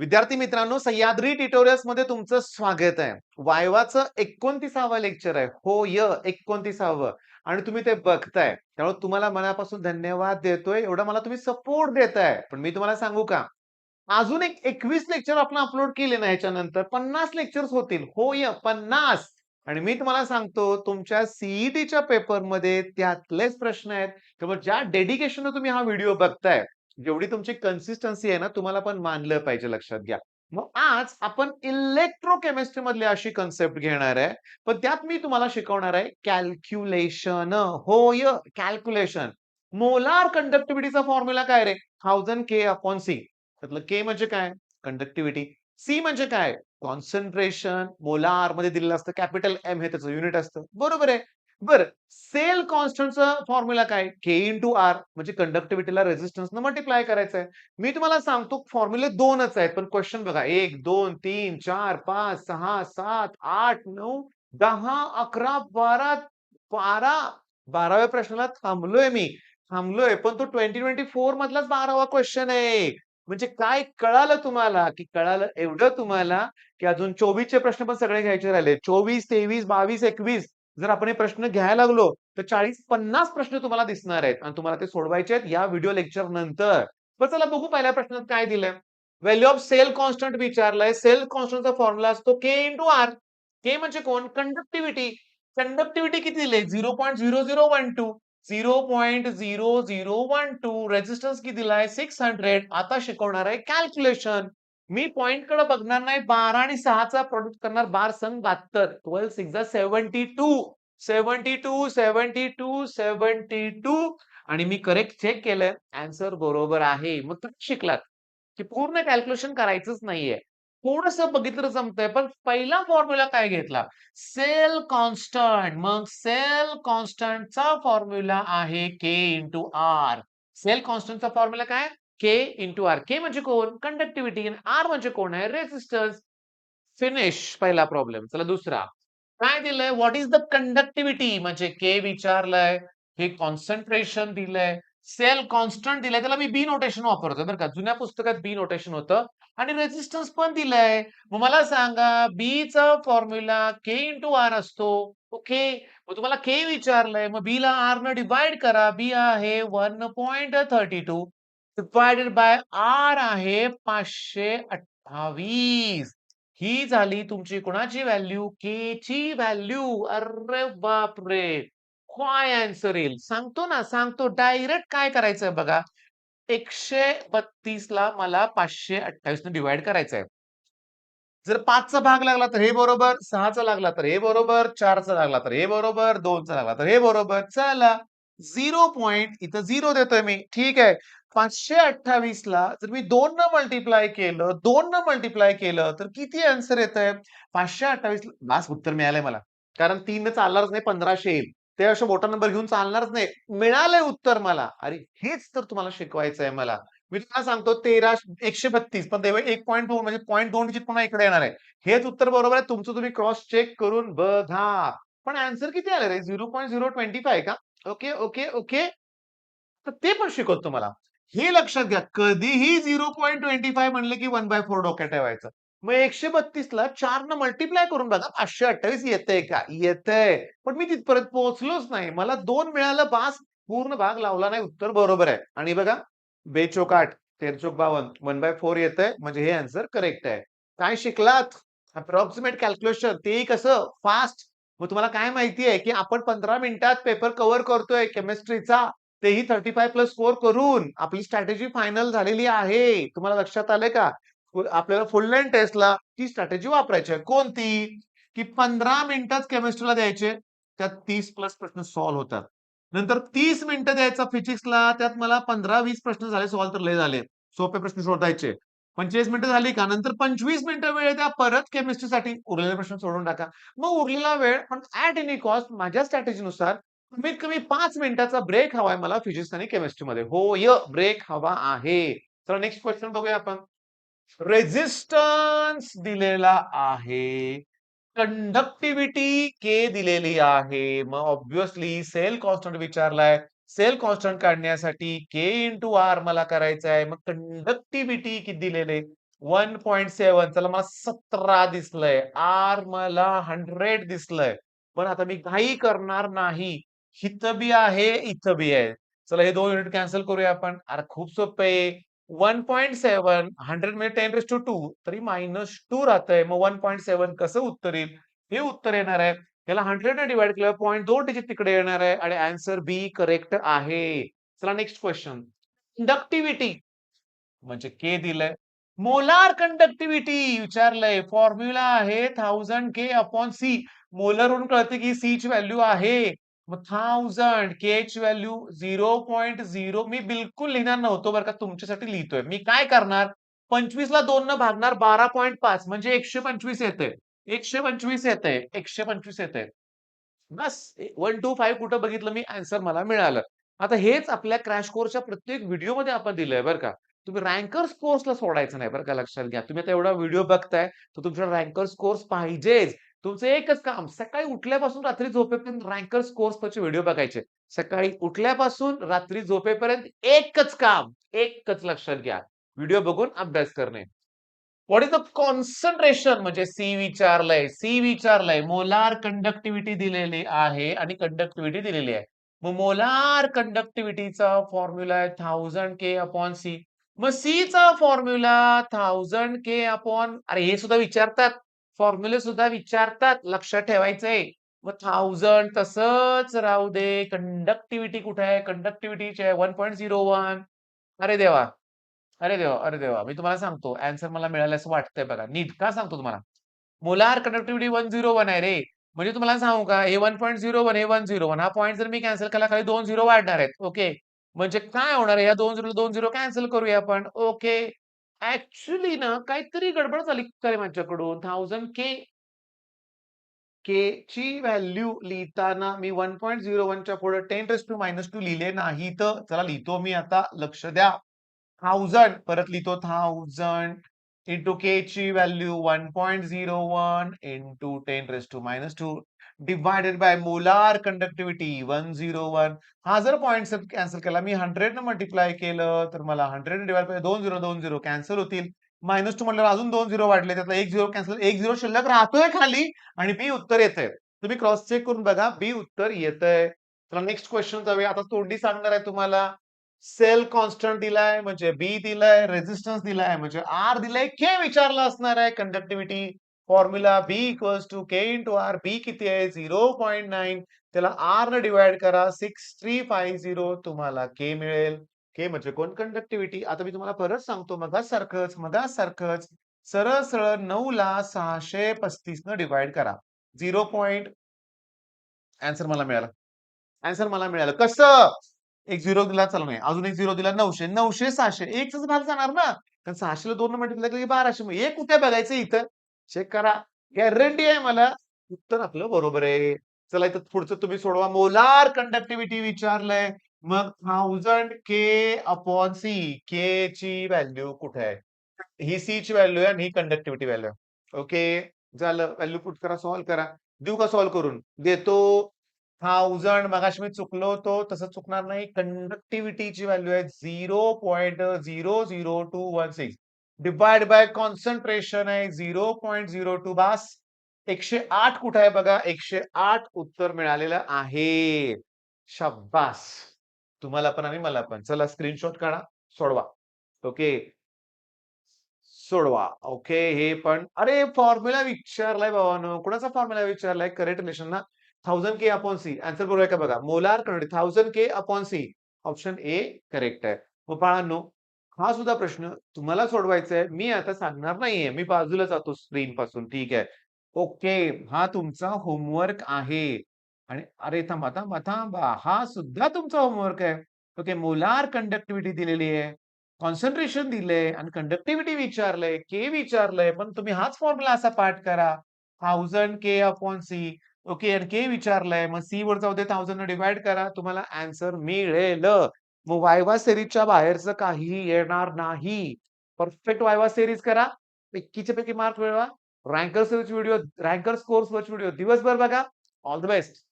विद्यार्थी मित्रांनो, सह्याद्री ट्युटोरियल्स मध्ये तुमचं स्वागत आहे. वायवाचं 29वं लेक्चर आहे. होय, 29वं आणि तुम्ही ते बघताय. त्यामुळे तुम्हाला मनापासून धन्यवाद देतोय. एवढा मला तुम्ही सपोर्ट देताय. पण मी तुम्हाला सांगू का? अजून एक 21 लेक्चर आपण अपलोड केले ना ह्याच्यानंतर 50 लेक्चर्स होतील. होय, 50. आणि मी तुम्हाला सांगतो तुमच्या सीईटीच्या पेपरमध्ये त्यातलेच प्रश्न आहेत. त्यामुळे ज्या डेडिकेशनने तुम्ही हा व्हिडिओ बघताय, जेवढी तुमची कन्सिस्टन्सी आहे ना, तुम्हाला पण मानलं पाहिजे, लक्षात घ्या. मग आज आपण इलेक्ट्रोकेमिस्ट्री मधली अशी कन्सेप्ट घेणार आहे. पण त्यात मी तुम्हाला शिकवणार आहे कॅल्क्युलेशन. होय, कॅल्क्युलेशन. मोलार कंडक्टिव्हिटीचा फॉर्म्युला काय रे? 1000 के अपॉन सी. त्यातलं के म्हणजे काय? कंडक्टिव्हिटी. सी म्हणजे काय? कॉन्सन्ट्रेशन. मोलार मध्ये दिलेलं असतं. कॅपिटल एम हे त्याचं युनिट असतं. बरोबर आहे. बरं, सेल कॉन्स्टंटचा फॉर्म्युला काय? K into R. म्हणजे कंडक्टिव्हिटीला रेझिस्टन्सनं मल्टिप्लाय करायचं आहे. मी तुम्हाला सांगतो फॉर्म्युले दोनच आहेत. पण क्वेश्चन बघा, 1, 2, 3, 4, 5, 6, 7, 8, 9, 10, 11, 12, 12. 12व्या प्रश्नाला थांबलोय मी. थांबलोय. पण तो 2024 मधलाच 12वा क्वेश्चन आहे. म्हणजे काय कळालं तुम्हाला? की कळालं एवढं तुम्हाला, की अजून 24चे प्रश्न पण सगळे घ्यायचे राहिले. 24, 23, 22, 21 जर आपण हे प्रश्न घ्यायला लागलो, तर 40-50 प्रश्न तुम्हाला दिसणार आहेत आणि तुम्हाला ते सोडवायचे आहेत या व्हिडिओ लेक्चर नंतर. तर चला बघू पहिल्या प्रश्नात काय दिलंय. व्हॅल्यू ऑफ सेल कॉन्स्टंट विचारलंय. सेल कॉन्स्टंटचा फॉर्म्युला असतो के इंटू आर. के म्हणजे कोण? कंडक्टिव्हिटी. कंडक्टिव्हिटी किती दिली? 0.0012. 0.0012. रेझिस्टन्स किती दिलाय? 600. आता शिकवणार आहे कॅल्क्युलेशन. मी पॉइंट कडे बघणार नाही. 12 आणि 6चा प्रोडक्ट करणार. 12 संग 72. 12 6 जा 72. 72, 72, 72 आणि मी करेक्ट चेक केलंय. आन्सर बरोबर आहे. मग तुम्ही शिकलात, की पूर्ण कॅल्क्युलेशन करायचंच नाहीये. थोडंसं बघितलं तर जमतंय. पण पहिला फॉर्म्युला काय घेतला? Cell constant. मग सेल कॉन्स्टंटचा फॉर्म्युला आहे के इंटू आर. सेल कॉन्स्टंटचा फॉर्म्युला काय? K into R. के म्हणजे कोण? कंडक्टिव्हिटी. आर म्हणजे कोण आहे? रेझिस्टन्स. फिनिश पहिला प्रॉब्लेम. चला दुसरा. काय दिलंय? What is the conductivity? म्हणजे के विचारलंय, हे कॉन्सन्ट्रेशन दिलंय, सेल कॉन्स्टंट दिलंय. त्याला मी बी नोटेशन वापरतोय बरं का. जुन्या पुस्तकात बी नोटेशन होतं आणि रेझिस्टन्स पण दिलंय. मग मला सांगा बी चा फॉर्म्युला के इंटू आर असतो. ओके. मग तुम्हाला के विचारलंय, मग बी ला आर न डिवाइड करा. बी आहे 1.32 डिवाइडेड बाय आर आहे 528. ही झाली तुमची कोणाची व्हॅल्यू? के ची व्हॅल्यू. अरे बापरे! काय आन्सर येईल? सांगतो ना, सांगतो. डायरेक्ट काय करायचंय बघा. 132 ला मला 528 ने डिव्हाइड करायचंय. जर 5 चा भाग लागला तर हे बरोबर, 6 चा लागला तर हे बरोबर, 4 चा लागला तर हे बरोबर, 2 चा लागला तर हे बरोबर. चला 0 पॉइंट इथं 0 देतोय मी. ठीक आहे. 528 ला जर मी 2 न मल्टिप्लाय केलं, 2 न मल्टिप्लाय केलं तर किती आन्सर येतंय? 528 बास उत्तर मिळालंय मला. कारण 3 न चालणारच नाही, 1500 येईल. ते असा मोठा नंबर घेऊन चालणारच नाही. मिळालंय उत्तर मला. अरे हेच तर तुम्हाला शिकवायचंय मला. मी तुम्हाला सांगतो 13 132 पण तेव्हा 1.2 म्हणजे 0.2 डिजिट पुन्हा इकडे येणार आहे. हेच उत्तर बरोबर आहे. तुमचं तुम्ही क्रॉस चेक करून बघा. पण आन्सर किती आलं रे? 0.025 का? Okay, okay, okay. तर ते पण शिकवतो तुम्हाला. हे लक्षात घ्या. कधीही 0.25 म्हणले की 1/4 डोक्यात ठेवायचं. मग 132 ला 4 न मल्टिप्लाय करून बघा 528 येतंय का? येतंय. पण मी तिथपर्यंत पोहोचलोच नाही. मला 2 मिळालं बास. पूर्ण भाग लावला नाही. उत्तर बरोबर आहे. आणि बघा बेचोक 8, तेरचोक 52, 1/4 येतंय म्हणजे हे आन्सर करेक्ट आहे. काय शिकलात? अप्रॉक्सिमेट कॅल्क्युलेशन तेही कसं? फास्ट. मग तुम्हाला काय माहिती आहे, की आपण 15 मिनिटात पेपर कव्हर करतोय केमिस्ट्रीचा. तेही 35+4 करून आपली स्ट्रॅटेजी फायनल झालेली आहे. तुम्हाला लक्षात आलंय का? आपल्याला फुल लेंथ टेस्टला ती स्ट्रॅटेजी वापरायची आहे. कोणती? की 15 मिनिटच केमिस्ट्रीला द्यायचे. त्यात 30 प्लस प्रश्न सॉल्व्ह होतात. नंतर 30 मिनिटं द्यायचा फिजिक्सला. त्यात मला 15-20 प्रश्न झाले सॉल्व्ह तर लय झाले. सोपे प्रश्न शोधायचे. 45 मिनिटं झाली का? नंतर 25 मिनिटं वेळ द्या परत केमिस्ट्रीसाठी. उरलेले प्रश्न सोडवून टाका. मग उरलेला वेळ पण ॲट एनी कॉस्ट माझ्या स्ट्रॅटेजीनुसार कमीत कमी 5 मिनिटाचा ब्रेक हवाय मला फिजिक्स आणि केमिस्ट्रीमध्ये. होय, ब्रेक हवा आहे. चला नेक्स्ट क्वेश्चन बघूया आपण. रेझिस्टन्स दिलेला आहे. कंडक्टिव्हिटी के दिलेली आहे. मग ऑब्व्हियसली सेल कॉन्स्टंट विचारलाय. सेल कॉन्स्टंट काढण्यासाठी के इंटू आर मला करायचं आहे. मग कंडक्टिव्हिटी किती दिलेले? 1.7 चला मला 17 दिसलंय. आर मला 100 दिसलंय. पण आता मी घाई करणार नाही. इथं बी आहे, इथं बी आहे. चला हे 2 युनिट कॅन्सल करूया आपण. अरे खूप सोपं आहे. 1.7 100 म्हणजे 10^2 तरी -2 राहतंय. मग 1.7 कसं उत्तर येईल? हे उत्तर येणार आहे. याला 100 ने डिव्हाईड केल्यावर 0.2 डिजिट तिकडे येणार आहे आणि आन्सर बी करेक्ट आहे. चला नेक्स्ट क्वेश्चन. कंडक्टिव्हिटी म्हणजे के दिलंय. Molar conductivity विचारलंय. फॉर्म्युला आहे 1000 के अपॉन सी. मोलरवरून कळते की सी ची व्हॅल्यू आहे. मग 1000 के ची व्हॅल्यू 0.0 मी बिलकुल लिहिणार नव्हतो बरं का तुमच्यासाठी लिहितोय. मी काय करणार 25 ला 2 न भागणार 12.5 म्हणजे 125 येतंय. 125 येतंय. 125 येतंय. बस 1 टू 5 कुठं बघितलं मी आन्सर मला मिळालं. आता हेच आपल्या क्रॅश कोर्सच्या प्रत्येक व्हिडिओमध्ये आपण दिलंय बरं का. तुम्ही रँकर्स कोर्सला सोडायचं नाही बरं का लक्षात घ्या. तुम्ही आता एवढा व्हिडिओ बघताय, तर तुमचा रँकर्स कोर्स पाहिजेच. तुमचं एकच काम सकाळी उठल्यापासून रात्री झोपेपर्यंत रँकर्स कोर्सचे व्हिडिओ बघायचे. सकाळी उठल्यापासून रात्री झोपेपर्यंत एकच काम, एकच लक्षात घ्या. व्हिडिओ बघून अभ्यास करणे. व्हॉट इज द कॉन्सन्ट्रेशन म्हणजे सी विचारलंय. सी विचारलंय. मोलार कंडक्टिव्हिटी दिलेली आहे आणि कंडक्टिव्हिटी दिलेली आहे. मग मोलार कंडक्टिव्हिटीचा फॉर्म्युला आहे 1000 के अपॉन सी. मग सी चा फॉर्म्युला 1000 के अपॉन अरे हे सुद्धा विचारतात. फॉर्म्युले सुद्धा विचारतात. लक्षात ठेवायचंय. मग 1000 तसंच राहू दे. कंडक्टिव्हिटी कुठे आहे? कंडक्टिव्हिटीची आहे 1.01. अरे देवा! अरे देवा! अरे देवा! मी तुम्हाला सांगतो ॲन्सर मला मिळालं असं वाटतंय बघा. नीट का सांगतो तुम्हाला? मोलार कंडक्टिव्हिटी 101 आहे रे. म्हणजे तुम्हाला सांगू का हे 1.01 हे 101 हा पॉइंट जर मी कॅन्सल केला खाली 2 झिरो वाढणार आहेत. ओके. म्हणजे काय होणार आहे? या 2 झिरोला 2 झिरो कॅन्सल करूया आपण. ओके. ॲक्चुअली ना काहीतरी गडबड झाली काय माझ्याकडून. 1000 के ची व्हॅल्यू लिहिताना मी 1.01 च्या पुढे 10^-2 लिहिले नाही तर चला लिहितो मी आता लक्ष द्या. 1000 परत लिहितो 1000 इंटू के ची value 1.01 into 10^-2 divided by molar conductivity 101. हा जर पॉइंट कॅन्सल केला मी 100 ने मल्टिप्लाय केलं तर मला 100 ने डिवाइड बाय 2 झिरो कॅन्सल होतील. -2 म्हटल्यावर अजून 2 झिरो वाढले. त्यातला 1 झिरो कॅन्सल 1 झिरो शिल्लक राहतोय खाली आणि बी उत्तर येतंय. तुम्ही क्रॉस चेक करून बघा बी उत्तर येतंय. चला नेक्स्ट क्वेश्चन जाऊया. आता तोंडी सांगणार आहे तुम्हाला. सेल कॉन्स्टंट दिलाय म्हणजे बी दिलाय, रेझिस्टन्स दिलाय म्हणजे आर दिलाय, के विचारलं असणार आहे conductivity. Formula B equals to K into R. B किती आहे? 0.9. त्याला आर ने डिवाइड करा 6350 तुम्हाला के मिळेल. के म्हणजे कोण कंडक्टिव्हिटी. आता मी तुम्हाला परत सांगतो मगाच सारखंच सरळ सरळ 9 ला 635 न डिवाइड करा. 0. आन्सर मला मिळाला. आन्सर मला मिळालं. कसं? एक 0 दिला चला नाही. अजून एक 0 दिला 900. 900, 600 एकचाच भाग जाणार ना. कारण 600 ला 2 ने मल्टिप्लाय केलं की 1200 मग 1 कुठे बघायचं इथं? चेक करा. गॅरंटी आहे मला. उत्तर आपलं बरोबर आहे. चला इथं पुढचं तुम्ही सोडवा. मोलार कंडक्टिव्हिटी विचारलंय. मग 1000 के अपॉन सी. के ची व्हॅल्यू कुठे आहे? ही सी ची व्हॅल्यू आहे आणि ही कंडक्टिव्हिटी व्हॅल्यू आहे. ओके. झालं. व्हॅल्यू पुट करा, सॉल्व्ह करा. देऊ का सॉल्व्ह करून? देतो. 1000 मगाशी मी चुकलो होतो. तसं चुकणार नाही. कंडक्टिव्हिटीची व्हॅल्यू आहे 0.00216 डिव्हाइड बाय कॉन्सन्ट्रेशन आहे 0.02 बास. 108 कुठे आहे बघा. 108 उत्तर मिळालेलं आहे. शाब्बास. तुम्हाला पण आणि मला पण. चला स्क्रीनशॉट काढा. सोडवा. ओके. सोडवा. ओके. हे पण अरे फॉर्म्युला विचारलाय बाबांनो. कुणाचा फॉर्म्युला विचारलाय? करेक्ट रिलेशन ना. 1000 के अपॉन सी. आन्सर करूया का बघा. Molar conductivity 1000 K upon C. Option A correct आहे. मग बाळांनो, हा सुद्धा प्रश्न तुम्हाला सोडवायचा आहे. मी आता सांगणार नाहीये. मी बाजूला जातो स्क्रीनपासून. ठीक आहे. ओके. हा तुमचा होमवर्क आहे. आणि अरे थांबा, थांबा, थांबा. हा सुद्धा तुमचा होमवर्क आहे. ओके. मोलार कंडक्टिव्हिटी दिलेली आहे. कॉन्सन्ट्रेशन दिलंय आणि कंडक्टिव्हिटी विचारलंय, के विचारलंय, पण तुम्ही हाच फॉर्म्युला असा पाठ करा. 1000 के अपॉन सी. ओके आणि के विचारलंय. मग सी वर जाऊ दे 1000 ने डिव्हाइड करा. तुम्हाला आन्सर मिळेल. मग वायवा सीरीजच्या बाहेरचं काहीही येणार नाही. परफेक्ट वायवा सीरीज करा. 21 पैकी मार्क मिळवा. रँकर्स कोर्स व्हिडिओ दिवसभर बघा. All the best.